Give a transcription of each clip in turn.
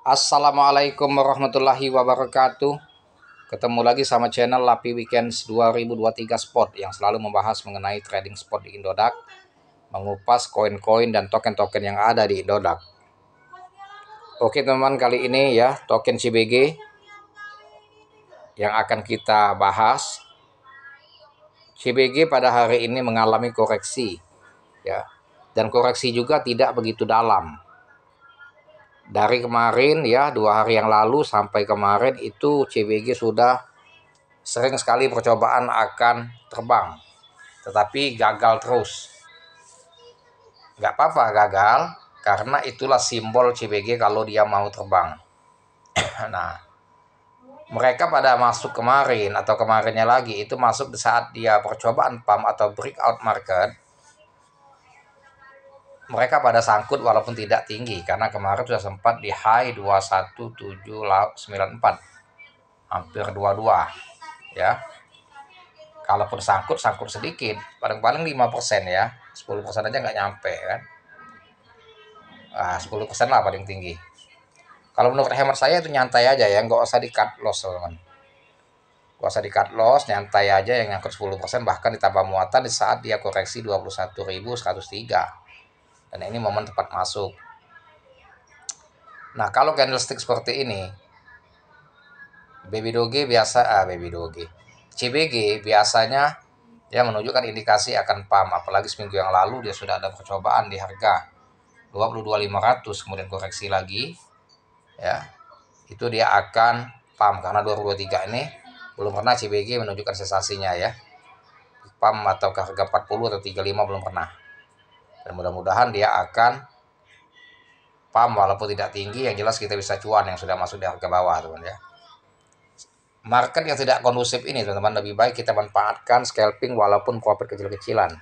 Assalamualaikum warahmatullahi wabarakatuh. Ketemu lagi sama channel Lapi Weekends 2023 Spot yang selalu membahas mengenai trading spot di Indodax, mengupas koin-koin dan token-token yang ada di Indodax. Oke teman-teman, kali ini ya token CBG yang akan kita bahas. CBG pada hari ini mengalami koreksi ya. Dan koreksi juga tidak begitu dalam. Dari kemarin ya, 2 hari yang lalu sampai kemarin itu CBG sudah sering sekali percobaan akan terbang, tetapi gagal terus. Nggak apa-apa gagal, karena itulah simbol CBG kalau dia mau terbang. Nah, mereka pada masuk kemarin atau kemarinnya lagi itu masuk di saat dia percobaan pump atau breakout market. Mereka pada sangkut walaupun tidak tinggi, karena kemarin sudah sempat di high 21794, hampir 22 ya. Kalaupun sangkut sedikit, paling-paling 5% ya, 10% aja nggak nyampe kan. 10% lah paling tinggi. Kalau menurut hemat saya itu nyantai aja ya, nggak usah di cut loss teman. Nggak usah di cut loss, nyantai aja yang nyangkut 10%, bahkan ditambah muatan di saat dia koreksi 21.103. Dan ini momen tepat masuk. Nah, kalau candlestick seperti ini, CBG biasanya dia menunjukkan indikasi akan pump, apalagi seminggu yang lalu dia sudah ada percobaan di harga 22.500, kemudian koreksi lagi ya, itu dia akan pump, karena 2023 ini belum pernah CBG menunjukkan sensasinya ya, pump atau ke harga 40 atau 35 belum pernah. Dan mudah-mudahan dia akan pump walaupun tidak tinggi, yang jelas kita bisa cuan yang sudah masuk di harga bawah teman ya. Market yang tidak kondusif ini teman-teman, lebih baik kita manfaatkan scalping walaupun profit kecil-kecilan.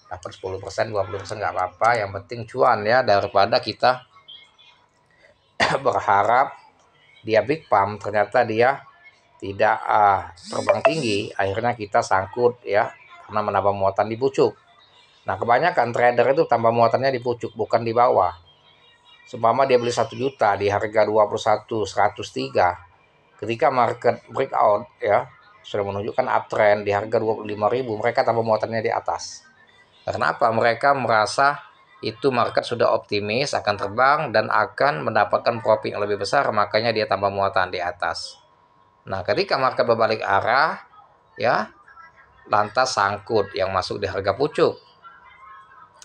Dapat 10%, 20% nggak apa-apa, yang penting cuan ya, daripada kita berharap dia big pump ternyata dia tidak terbang tinggi, akhirnya kita sangkut ya, karena menambah muatan di pucuk. Nah, kebanyakan trader itu tambah muatannya di pucuk, bukan di bawah. Seumpama dia beli 1 juta di harga 21.103, ketika market breakout ya, sudah menunjukkan uptrend di harga 25.000, mereka tambah muatannya di atas. Karena apa? Mereka merasa itu market sudah optimis akan terbang dan akan mendapatkan profit yang lebih besar, makanya dia tambah muatan di atas. Nah, ketika market berbalik arah ya, lantas sangkut yang masuk di harga pucuk.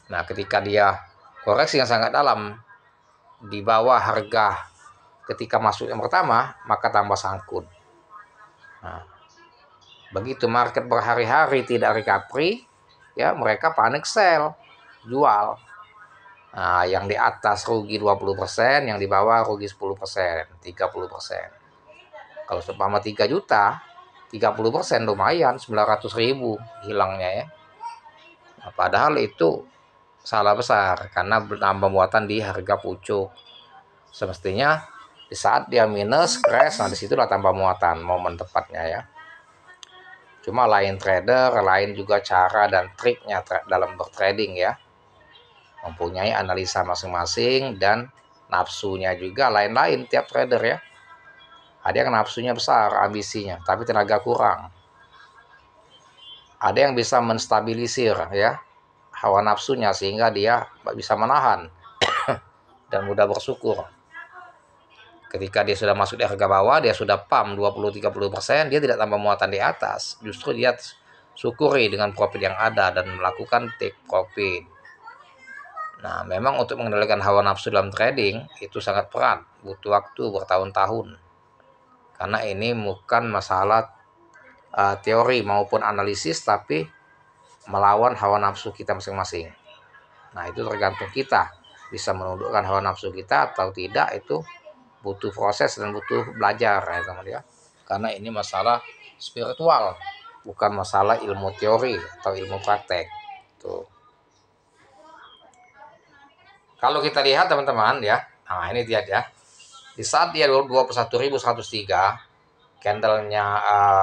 Nah, ketika dia koreksi yang sangat dalam di bawah harga ketika masuk yang pertama, maka tambah sangkut. Nah, begitu market berhari-hari tidak recovery ya, mereka panik sell, jual. Nah, yang di atas rugi 20%, yang di bawah rugi 10%, 30%. Kalau seumpama 3 juta, 30% lumayan, 900.000 hilangnya ya. Nah, padahal itu salah besar karena bertambah muatan di harga pucuk. Semestinya di saat dia minus crash, nah disitulah tambah muatan, momen tepatnya ya. Cuma lain trader, lain juga cara dan triknya dalam bertrading ya. Mempunyai analisa masing-masing dan nafsunya juga lain-lain tiap trader ya. Ada yang nafsunya besar, ambisinya, tapi tenaga kurang. Ada yang bisa menstabilisir ya hawa nafsunya sehingga dia bisa menahan dan mudah bersyukur. Ketika dia sudah masuk di harga bawah, dia sudah pump 20-30%, dia tidak tambah muatan di atas. Justru dia syukuri dengan profit yang ada dan melakukan take profit. Nah, memang untuk mengendalikan hawa nafsu dalam trading itu sangat berat, butuh waktu bertahun-tahun. Karena ini bukan masalah teori maupun analisis, tapi melawan hawa nafsu kita masing-masing. Nah, itu tergantung kita bisa menundukkan hawa nafsu kita atau tidak, itu butuh proses dan butuh belajar ya teman ya. Karena ini masalah spiritual, bukan masalah ilmu teori atau ilmu praktek. Tuh. Kalau kita lihat teman-teman ya, nah ini dia ya. Di saat dia 21.103, candlenya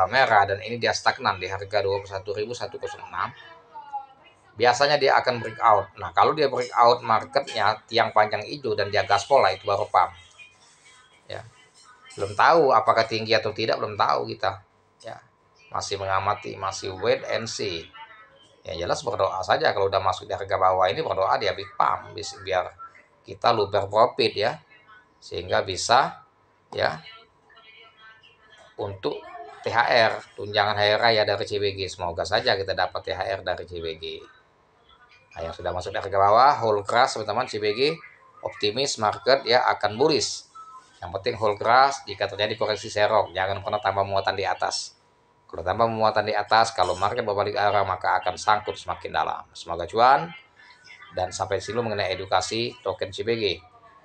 merah dan ini dia stagnan di harga 21.106. Biasanya dia akan breakout. Nah, kalau dia breakout marketnya tiang panjang hijau dan dia gaspol lah, itu baru pump. ya. Belum tahu apakah tinggi atau tidak, belum tahu kita, ya. Masih mengamati, masih wait and see. Ya jelas berdoa saja, kalau udah masuk di harga bawah ini berdoa dia big pump biar kita luber profit ya, sehingga bisa ya untuk THR, tunjangan hari raya dari CBG. Semoga saja kita dapat THR dari CBG. Nah, yang sudah masuk di harga bawah, hold keras teman-teman. CBG optimis market ya akan bullish. Yang penting hold keras, jika terjadi koreksi serong, jangan pernah tambah muatan di atas. Kalau tambah muatan di atas, kalau market berbalik arah, maka akan sangkut semakin dalam. Semoga cuan, dan sampai sini mengenai edukasi token CBG.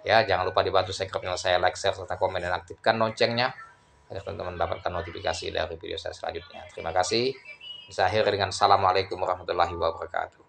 Ya, jangan lupa dibantu subscribe channel saya, like, share, serta komen, dan aktifkan loncengnya agar teman-teman mendapatkan notifikasi dari video saya selanjutnya. Terima kasih. Saya akhiri dengan assalamualaikum warahmatullahi wabarakatuh.